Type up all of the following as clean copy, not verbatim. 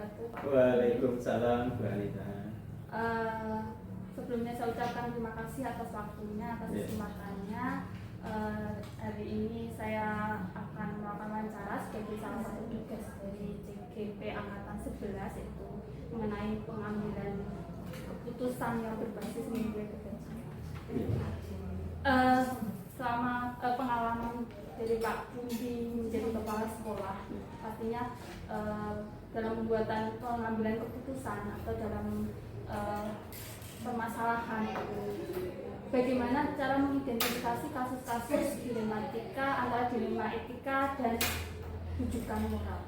wabarakatuh, Pak. Waalaikumsalam, Bu Anita. Sebelumnya saya ucapkan terima kasih atas waktunya, atas kesempatannya. Hari ini saya akan melakukan wawancara sebagai salah satu tugas dari CGP Angkatan 11, itu mengenai pengambilan keputusan yang berbasis nilai selama pengalaman dari Pak Pundi menjadi kepala sekolah, pastinya dalam pembuatan pengambilan keputusan atau dalam permasalahan, bagaimana cara mengidentifikasi kasus-kasus dilematika antara dilema etika dan rujukan moral.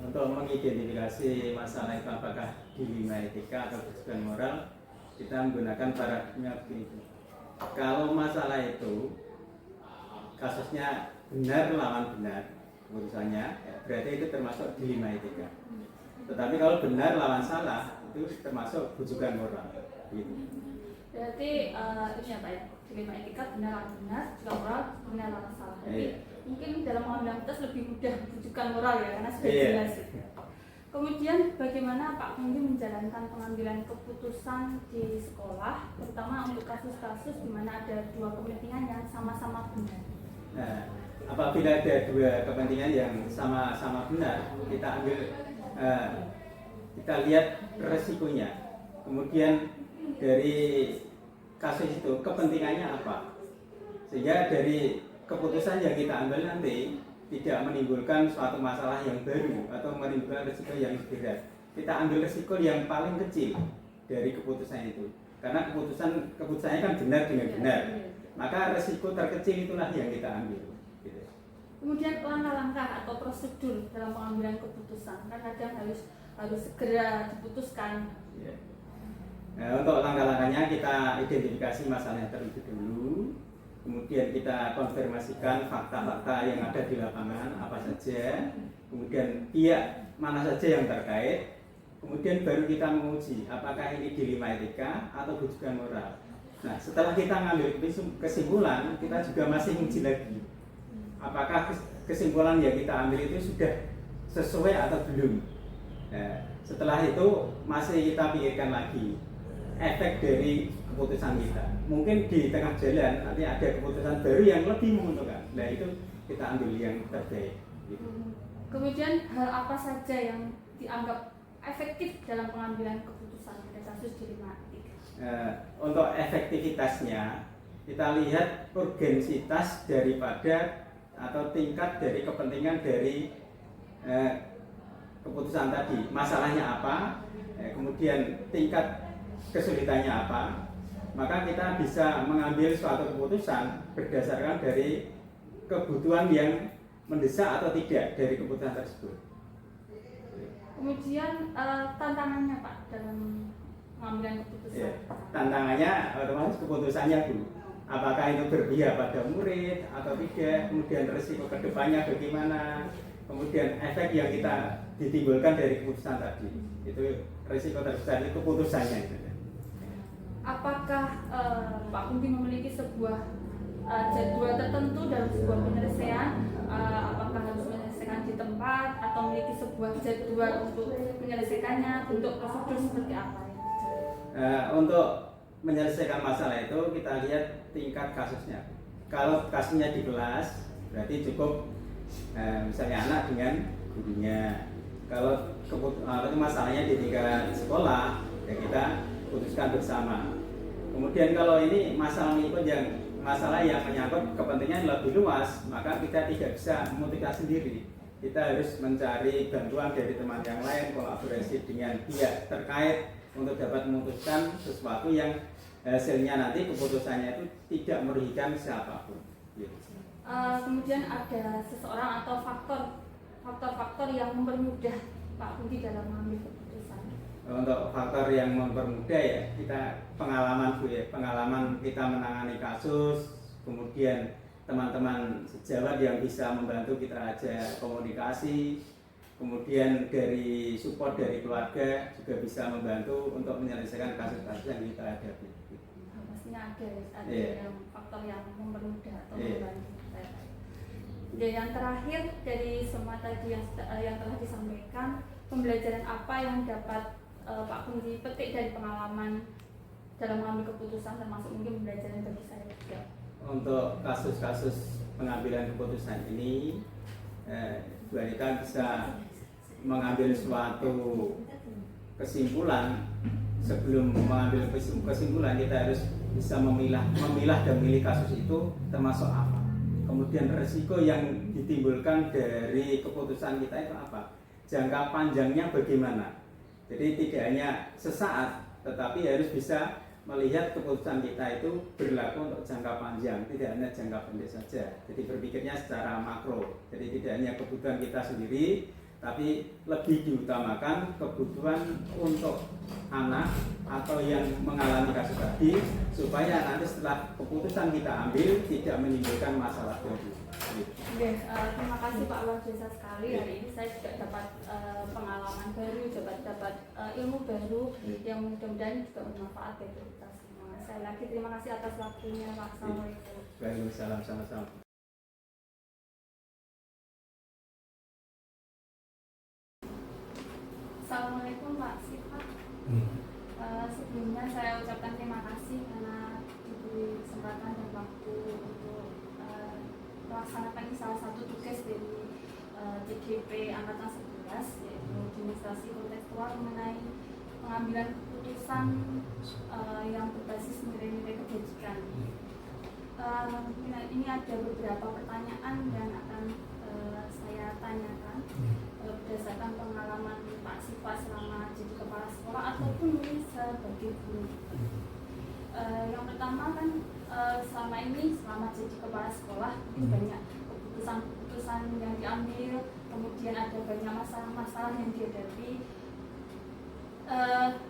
Untuk mengidentifikasi masalah itu apakah dilema etika atau rujukan moral, kita menggunakan paradigma begini. Kalau masalah itu kasusnya benar lawan benar keputusannya, berarti itu termasuk dilema etika. Tetapi kalau benar lawan salah, itu termasuk rujukan moral. Gitu. Berarti ini apa ya, dilema etika benar lawan benar, juga moral benar lawan salah. Jadi mungkin dalam pengambilan keputusan lebih mudah rujukan moral ya, karena sudah jelas. Kemudian bagaimana Pak Pundi menjalankan pengambilan keputusan di sekolah, terutama untuk kasus-kasus di mana ada dua kepentingan yang sama-sama benar. Nah, apabila ada dua kepentingan yang sama-sama benar, kita ambil, kita lihat resikonya. Kemudian dari kasus itu kepentingannya apa, sehingga dari keputusan yang kita ambil nanti tidak menimbulkan suatu masalah yang baru atau menimbulkan risiko yang berat. Kita ambil risiko yang paling kecil dari keputusan itu, karena keputusannya kan benar dengan benar, maka risiko terkecil itulah yang kita ambil. Gitu. Kemudian langkah-langkah atau prosedur dalam pengambilan keputusan, kan kadang harus segera diputuskan. Ya. Nah, untuk langkah-langkahnya kita identifikasi masalahnya terlebih dulu. Kemudian kita konfirmasikan fakta-fakta yang ada di lapangan apa saja, kemudian pihak mana saja yang terkait, kemudian baru kita menguji apakah ini dilema etika atau rujukan moral. Nah, setelah kita ngambil kesimpulan, kita juga masih menguji lagi apakah kesimpulan yang kita ambil itu sudah sesuai atau belum. Nah, setelah itu masih kita pikirkan lagi efek dari keputusan kita. Mungkin di tengah jalan nanti ada keputusan baru yang lebih menguntungkan. Nah, itu kita ambil yang terbaik. Gitu. Kemudian hal apa saja yang dianggap efektif dalam pengambilan keputusan pada kasus dilema etika? Untuk efektivitasnya, kita lihat urgensitas daripada atau tingkat dari kepentingan dari keputusan tadi. Masalahnya apa? Kemudian tingkat kesulitannya apa, maka kita bisa mengambil suatu keputusan berdasarkan dari kebutuhan yang mendesak atau tidak dari keputusan tersebut. Kemudian tantangannya Pak dalam pengambilan keputusan. Ya, tantangannya otomatis keputusannya dulu. Apakah itu berpihak pada murid atau tidak, kemudian risiko kedepannya bagaimana, kemudian efek yang kita ditimbulkan dari keputusan tadi. Itu risiko terbesar itu keputusannya. Apakah Pak Pundi memiliki sebuah jadwal tertentu dalam sebuah penyelesaian? Apakah harus menyelesaikan di tempat atau memiliki sebuah jadwal untuk menyelesaikannya? Bentuk prosedur seperti apa? Untuk menyelesaikan masalah itu kita lihat tingkat kasusnya. Kalau kasusnya di kelas, berarti cukup misalnya anak dengan gurunya. Kalau masalahnya di tingkat sekolah, ya kita putuskan bersama. Kemudian kalau ini masalah yang menyangkut kepentingan lebih luas, maka kita tidak bisa memutuskan sendiri. Kita harus mencari bantuan dari teman yang lain, kolaborasi dengan pihak terkait untuk dapat memutuskan sesuatu yang hasilnya nanti keputusannya itu tidak merugikan siapapun. Kemudian ada seseorang atau faktor-faktor yang mempermudah Pak Pundi dalam mengambil keputusan. Untuk faktor yang mempermudah ya kita pengalaman kita menangani kasus, kemudian teman-teman sejawat yang bisa membantu kita ajak komunikasi, kemudian dari support dari keluarga juga bisa membantu untuk menyelesaikan kasus-kasus yang kita hadapi. Pastinya ada yang faktor yang mempermudah atau membantu. Ya, yang terakhir dari semua tadi yang telah disampaikan, pembelajaran apa yang dapat Pak Kunci petik dari pengalaman dalam mengambil keputusan, termasuk mungkin pembelajaran bagi saya juga. Untuk kasus-kasus pengambilan keputusan ini, Bu Anita bisa mengambil suatu kesimpulan. Sebelum mengambil kesimpulan, kita harus bisa memilah dan memilih kasus itu termasuk apa. Kemudian resiko yang ditimbulkan dari keputusan kita itu apa. Jangka panjangnya bagaimana. Jadi tidak hanya sesaat, tetapi harus bisa melihat keputusan kita itu berlaku untuk jangka panjang, tidak hanya jangka pendek saja. Jadi berpikirnya secara makro. Jadi tidak hanya kebutuhan kita sendiri, tapi lebih diutamakan kebutuhan untuk anak atau yang mengalami kasus tadi, supaya nanti setelah keputusan kita ambil tidak menimbulkan masalah baru. Terima kasih Pak, luar biasa sekali. Hari ini saya juga dapat pengalaman baru, dapat ilmu baru yang mudah-mudahan juga bermanfaat bagi kita semua. Sekali lagi terima kasih atas waktunya Pak. Assalamualaikum. Waalaikumsalam, sama-sama. Assalamualaikum Pak Sifat. Sebelumnya saya ucapkan terima kasih karena diberi kesempatan dan waktu untuk melaksanakan salah satu tugas dari TGP Angkatan 11, yaitu demonstrasi kontekstual mengenai pengambilan keputusan yang berbasis nilai-nilai kebajikan. Ini ada beberapa pertanyaan yang akan saya tanyakan berdasarkan pengalaman Pak Siva selama jadi kepala sekolah ataupun mungkin sebagai guru. Yang pertama kan selama ini selama jadi kepala sekolah mungkin banyak keputusan-keputusan yang diambil, kemudian ada banyak masalah-masalah yang dihadapi.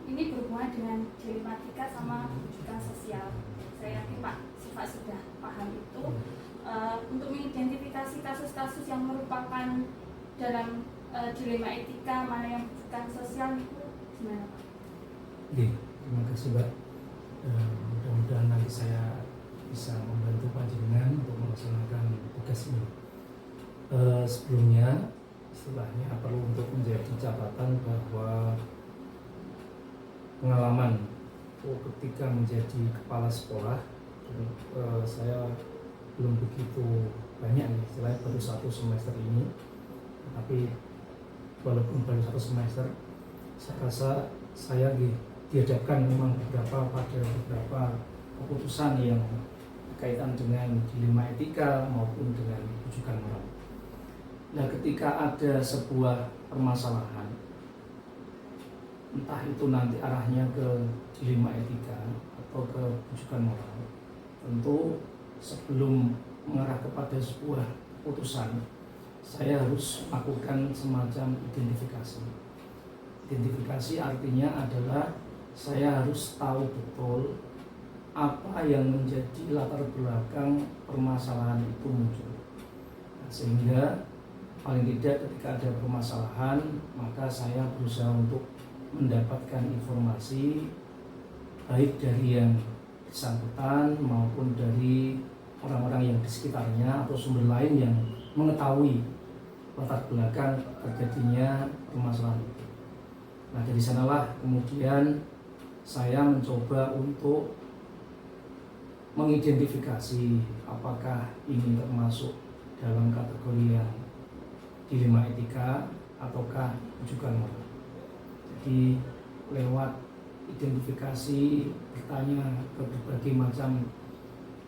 Ini berhubungan dengan dilematika sama rujukan sosial. Saya yakin Pak Siva sudah paham itu. Untuk mengidentifikasi kasus-kasus yang merupakan dalam dilema etika, mana yang rujukan sosial itu gimana Pak? Terima kasih Mbak. Mudah-mudahan nanti saya bisa membantu panjenengan untuk melaksanakan tugas ini. Sebelumnya, istilahnya perlu untuk menjadi catatan bahwa pengalaman ketika menjadi kepala sekolah, saya belum begitu banyak nih, istilahnya baru 1 semester ini. Tapi walaupun baru 1 semester, saya rasa saya dihadapkan memang pada beberapa keputusan yang berkaitan dengan dilema etika maupun dengan rujukan moral. Nah, ketika ada sebuah permasalahan, entah itu nanti arahnya ke dilema etika atau ke rujukan moral, tentu sebelum mengarah kepada sebuah keputusan, saya harus melakukan semacam identifikasi. Identifikasi artinya adalah saya harus tahu betul apa yang menjadi latar belakang permasalahan itu muncul. Nah, sehingga paling tidak ketika ada permasalahan, maka saya berusaha untuk mendapatkan informasi baik dari yang bersangkutan maupun dari orang-orang yang di sekitarnya atau sumber lain yang mengetahui latar belakang terjadinya permasalahan itu. Nah, dari sanalah kemudian saya mencoba untuk mengidentifikasi apakah ini termasuk dalam kategori yang dilema etika ataukah rujukan moral. Jadi lewat identifikasi, bertanya ke berbagai macam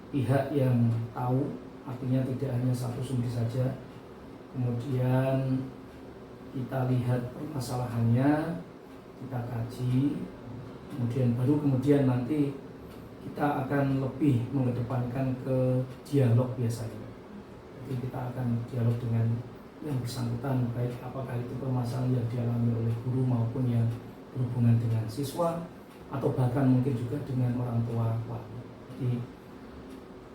pihak yang tahu, artinya tidak hanya satu sumber saja. Kemudian kita lihat permasalahannya, kita kaji, kemudian nanti kita akan lebih mengedepankan ke dialog biasanya. Jadi kita akan dialog dengan yang bersangkutan, baik apakah itu permasalahan yang dialami oleh guru maupun yang berhubungan dengan siswa atau bahkan mungkin juga dengan orang tua. Jadi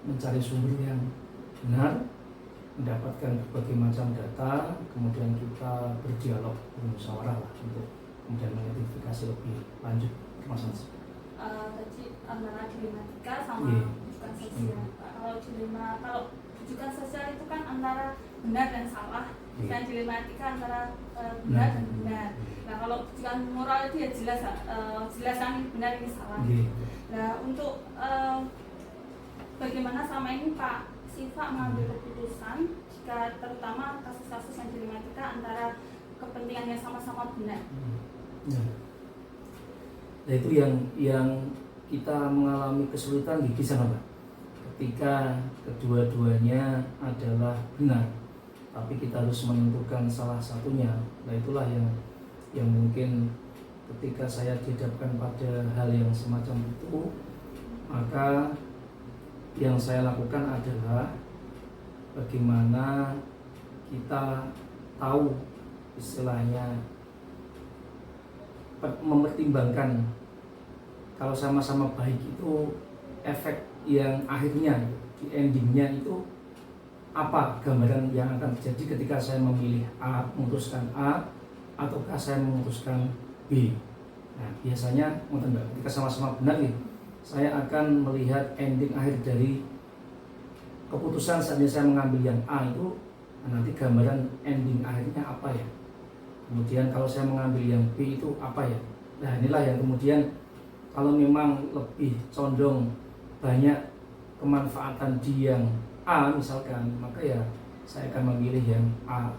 mencari sumber yang benar, mendapatkan berbagai macam data, kemudian kita berdialog, bermusyawarah untuk kemudian mengidentifikasi lebih lanjut permasalahan. Tadi antara dilematika sama rujukan sosial. Kalau rujukan sosial itu kan antara benar dan salah, dan dilematika antara benar dan benar. keputusan moral itu ya jelas, jelaskan benar ini salah. Nah untuk bagaimana selama ini Pak Siva mengambil keputusan jika terutama kasus-kasus yang dilematika antara kepentingan yang sama-sama benar. Nah itu yang kita mengalami kesulitan di sana Pak. Ketika kedua-duanya adalah benar, tapi kita harus menentukan salah satunya. Nah itulah yang mungkin ketika saya dihadapkan pada hal yang semacam itu, maka yang saya lakukan adalah bagaimana kita tahu istilahnya mempertimbangkan kalau sama-sama baik itu efek yang akhirnya di endingnya itu apa gambaran yang akan terjadi ketika saya memilih A, memutuskan A, ataukah saya memutuskan B. Nah biasanya ketika sama-sama benar gitu, saya akan melihat ending akhir dari keputusan saat saya mengambil yang A itu, nanti gambaran ending akhirnya apa ya. Kemudian kalau saya mengambil yang B itu apa ya. Nah inilah yang kemudian kalau memang lebih condong banyak kemanfaatan di yang A misalkan, maka ya saya akan memilih yang A.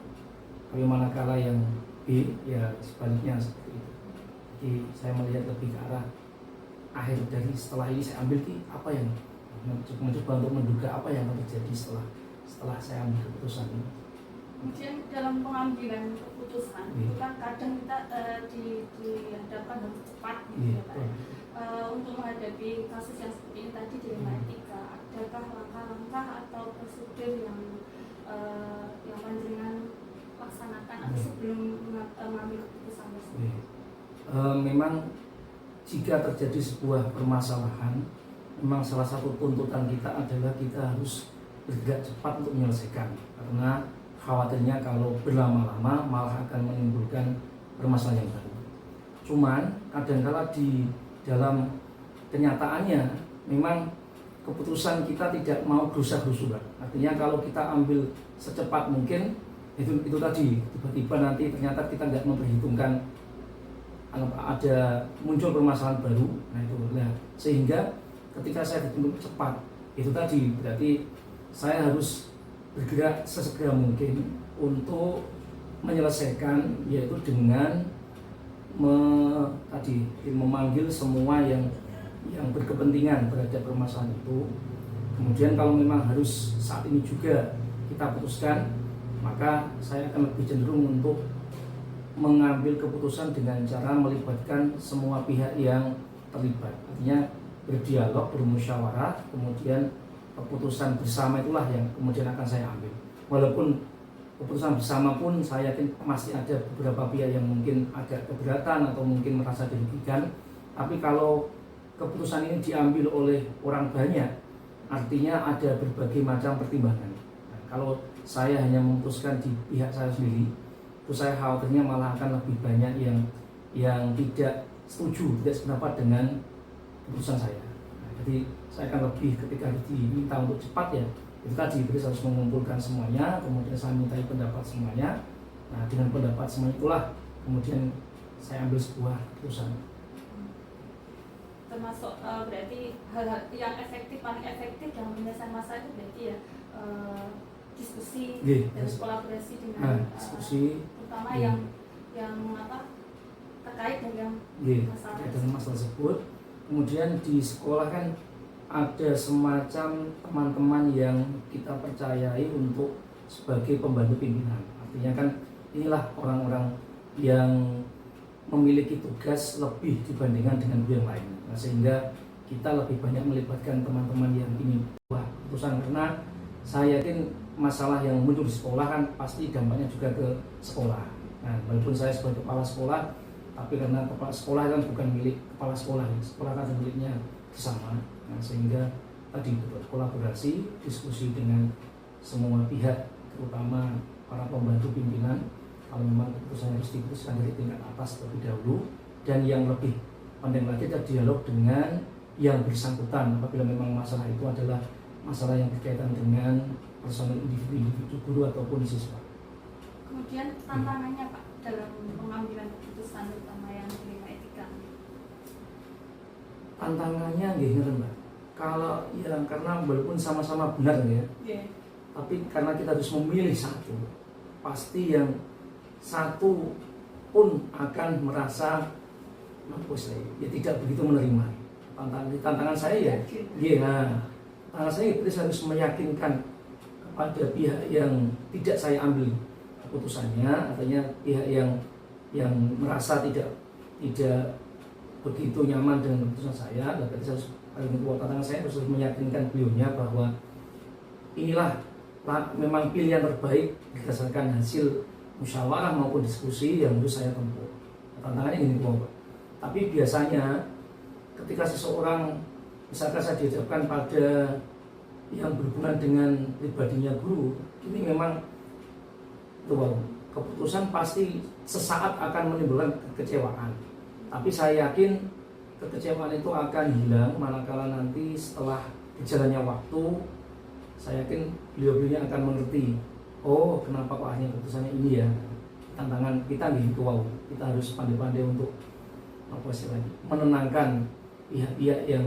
Tapi manakala yang B ya sebaliknya seperti itu. Jadi saya melihat lebih ke arah akhir dari setelah ini saya ambil apa yang mencoba untuk menduga apa yang akan terjadi setelah saya ambil keputusan ini. Kemudian dalam pengambilan keputusan itu kan kadang kita dihadapkan harus cepat gitu ya Pak. Untuk menghadapi kasus yang seperti ini tadi dilema etika, adakah langkah-langkah atau prosedur yang panjenengan laksanakan atau sebelum mengambil keputusan tersebut? Memang jika terjadi sebuah permasalahan, memang salah satu tuntutan kita adalah kita harus bergerak cepat untuk menyelesaikan, karena khawatirnya kalau berlama-lama malah akan menimbulkan permasalahan yang baru. Cuman kadang-kala di dalam kenyataannya memang keputusan kita tidak mau gerusa-gerusu. Artinya kalau kita ambil secepat mungkin itu tadi tiba-tiba nanti ternyata kita nggak memperhitungkan ada muncul permasalahan baru. Nah itu sehingga ketika saya dituntut cepat itu tadi berarti saya harus bergerak sesegera mungkin untuk menyelesaikan, yaitu dengan memanggil semua yang berkepentingan terhadap permasalahan itu. Kemudian kalau memang harus saat ini juga kita putuskan, maka saya akan lebih cenderung untuk mengambil keputusan dengan cara melibatkan semua pihak yang terlibat. Artinya berdialog, bermusyawarah, kemudian keputusan bersama itulah yang kemudian akan saya ambil. Walaupun keputusan bersama pun saya yakin masih ada beberapa pihak yang mungkin agak keberatan atau mungkin merasa dirugikan. Tapi kalau keputusan ini diambil oleh orang banyak, artinya ada berbagai macam pertimbangan. Nah, kalau saya hanya memutuskan di pihak saya sendiri, itu saya khawatirnya malah akan lebih banyak yang tidak setuju, tidak sependapat dengan keputusan saya. Nah, jadi saya akan lebih ketika diminta untuk cepat ya, itu tadi berarti harus mengumpulkan semuanya, kemudian saya minta pendapat semuanya. Nah dengan pendapat semuanya itulah kemudian saya ambil sebuah keputusan. Termasuk berarti hal yang paling efektif dalam penyelesaian masalah itu berarti ya diskusi dan kolaborasi dengan diskusi, terutama yang terkait dengan masalah tersebut. Kemudian di sekolah kan ada semacam teman-teman yang kita percayai untuk sebagai pembantu pimpinan. Artinya kan inilah orang-orang yang memiliki tugas lebih dibandingkan dengan guru yang lain. Nah, sehingga kita lebih banyak melibatkan teman-teman yang ini buah keputusan, karena saya yakin masalah yang muncul di sekolah kan pasti dampaknya juga ke sekolah. Nah, walaupun saya sebagai kepala sekolah, tapi karena kepala sekolah kan bukan milik kepala sekolah kan miliknya bersama. Nah, sehingga tadi kolaborasi, diskusi dengan semua pihak, terutama para pembantu pimpinan. Kalau memang keputusan harus diputuskan dari tingkat atas terlebih dahulu, dan yang lebih penting lagi adalah dialog dengan yang bersangkutan apabila memang masalah itu adalah masalah yang berkaitan dengan personal individu guru ataupun siswa. Kemudian tantangannya Pak dalam pengambilan keputusan, terutama yang tantangannya gini Mbak. Kalau yang karena walaupun sama-sama benar ya, tapi karena kita harus memilih satu, pasti yang satu pun akan merasa ya tidak begitu menerima. Tantangan saya ya, tantangan saya itu harus meyakinkan kepada pihak yang tidak saya ambil keputusannya, artinya pihak yang merasa tidak begitu nyaman dengan keputusan saya, dan berarti tantangan saya harus meyakinkan beliaunya bahwa inilah memang pilihan terbaik berdasarkan hasil musyawarah maupun diskusi yang harus saya tempuh. Tantangannya ini Pak. Tapi biasanya ketika seseorang, misalkan saya dihadapkan pada yang berhubungan dengan pribadinya guru, ini memang keputusan pasti sesaat akan menimbulkan kekecewaan. Tapi saya yakin kekecewaan itu akan hilang manakala nanti setelah berjalannya waktu, saya yakin beliau-beliau akan mengerti, oh kenapa kok akhirnya keputusannya ini ya. Tantangan kita gitu, kita harus pandai-pandai untuk menenangkan pihak-pihak yang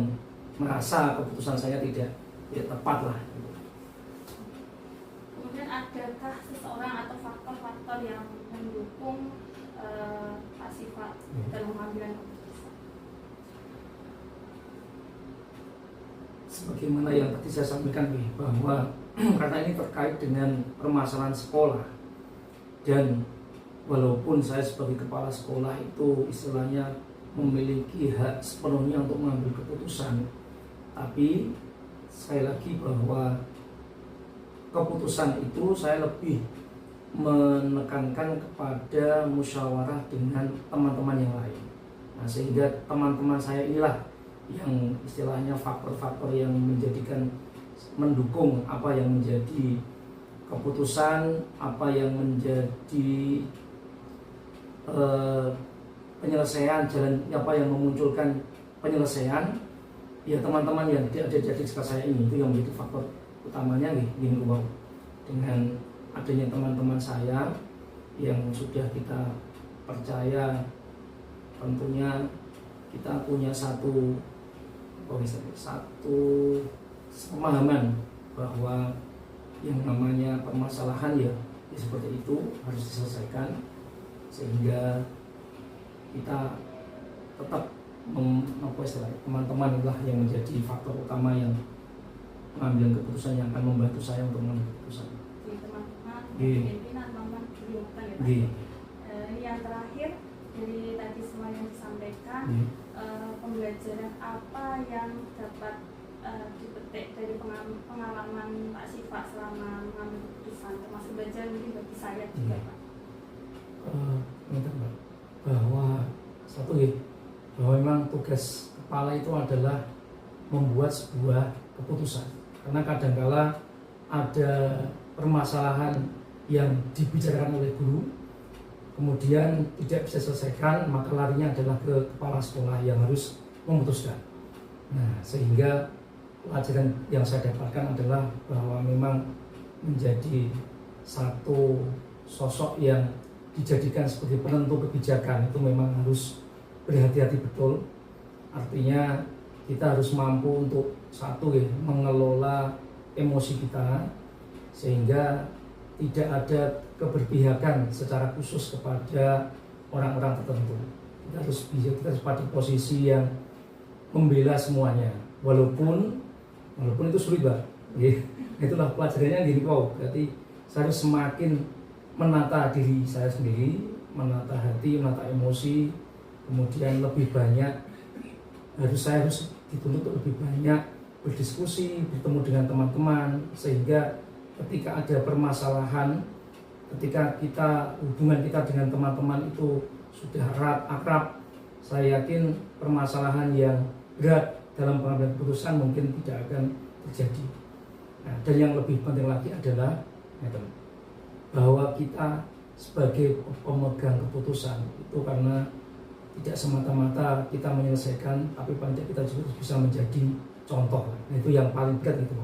merasa keputusan saya tidak tepat lah. Kemudian adakah seseorang atau faktor-faktor yang mendukung Pak Sifat dalam pengambilan keputusan? Sebagaimana yang tadi saya sampaikan bahwa karena ini terkait dengan permasalahan sekolah, dan walaupun saya sebagai kepala sekolah itu istilahnya memiliki hak sepenuhnya untuk mengambil keputusan, tapi sekali lagi bahwa keputusan itu saya lebih menekankan kepada musyawarah dengan teman-teman yang lain. Nah, sehingga teman-teman saya inilah yang istilahnya faktor-faktor yang mendukung apa yang menjadi keputusan, apa yang menjadi penyelesaian jalan, apa yang memunculkan penyelesaian. Ya teman-teman yang tidak ada di sekitar saya ini, itu yang menjadi faktor utamanya gini Bang. Dengan adanya teman-teman saya yang sudah kita percaya, tentunya kita punya satu pemahaman bahwa yang namanya permasalahan ya seperti itu harus diselesaikan, sehingga kita tetap teman-teman itulah yang menjadi faktor utama yang mengambil keputusan, yang akan membantu saya untuk mengambil keputusan. Teman-teman, pimpinan, teman-teman, ini yang terakhir dari tadi semua yang disampaikan, pembelajaran apa yang dapat dipetik dari pengalaman Pak Sifat selama mengambil keputusan, termasuk belajar mungkin bagi saya juga Pak. Bahwa satu bahwa memang tugas kepala itu adalah membuat sebuah keputusan, karena kadangkala ada permasalahan yang dibicarakan oleh guru kemudian tidak bisa selesaikan, maka larinya adalah ke kepala sekolah yang harus memutuskan. Nah, sehingga pelajaran yang saya dapatkan adalah bahwa memang menjadi satu sosok yang dijadikan sebagai penentu kebijakan itu memang harus berhati-hati betul. Artinya kita harus mampu untuk satu mengelola emosi kita, sehingga tidak ada keberpihakan secara khusus kepada orang-orang tertentu. Kita harus pada posisi yang membela semuanya, walaupun itu sulit, Pak. Itulah pelajarannya gini kok. Berarti saya harus semakin menata diri saya sendiri, menata hati, menata emosi, kemudian lebih banyak saya harus dituntut untuk lebih banyak berdiskusi, bertemu dengan teman-teman, sehingga ketika ada permasalahan, ketika hubungan kita dengan teman-teman itu sudah erat, akrab, saya yakin permasalahan yang berat dalam pengambilan keputusan mungkin tidak akan terjadi. Nah, dan yang lebih penting lagi adalah bahwa kita sebagai pemegang keputusan itu karena tidak semata-mata kita menyelesaikan, tapi paling tidak kita juga bisa menjadi contoh. Nah, itu yang paling berat itu.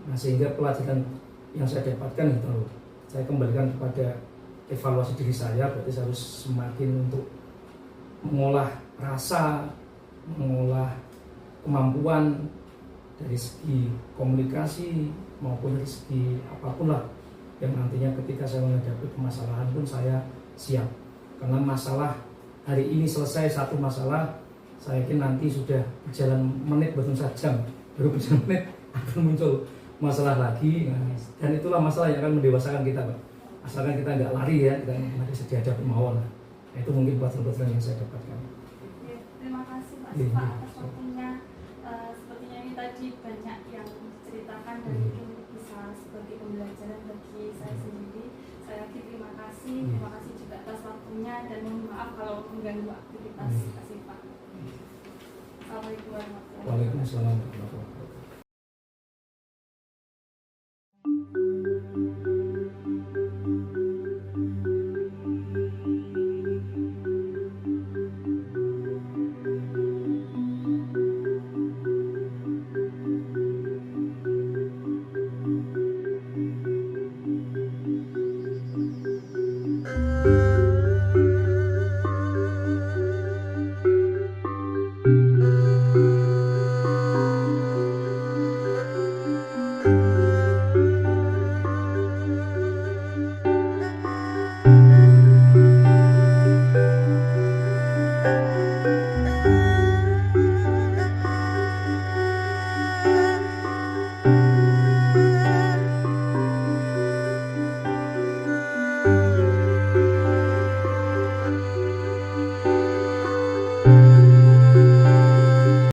Nah, sehingga pelajaran yang saya dapatkan itu saya kembalikan kepada evaluasi diri saya, berarti saya harus semakin untuk mengolah rasa, mengolah kemampuan dari segi komunikasi maupun dari segi apapun lah yang nantinya ketika saya menghadapi permasalahan pun saya siap. Karena masalah hari ini selesai satu masalah, saya yakin nanti sudah berjalan menit bukan jam, baru berjalan menit akan muncul masalah lagi. Nah, dan itulah masalah yang akan mendewasakan kita, Pak. Asalkan kita nggak lari ya, kita masih sedia ada kemauan. Nah, itu mungkin pelajaran-pelajaran yang saya dapatkan. Oke, terima kasih Pak Iya, Siva iya. atas waktunya. Sepertinya ini tadi banyak yang diceritakan dan Iya. mungkin bisa sebagai pembelajaran bagi saya sendiri. Saya yakin terima kasih juga atas waktunya dan mohon maaf kalau mengganggu aktivitas Iya. Pak Siva. Assalamualaikum warahmatullahi wabarakatuh. Waalaikumsalam warahmatullahi wabarakatuh.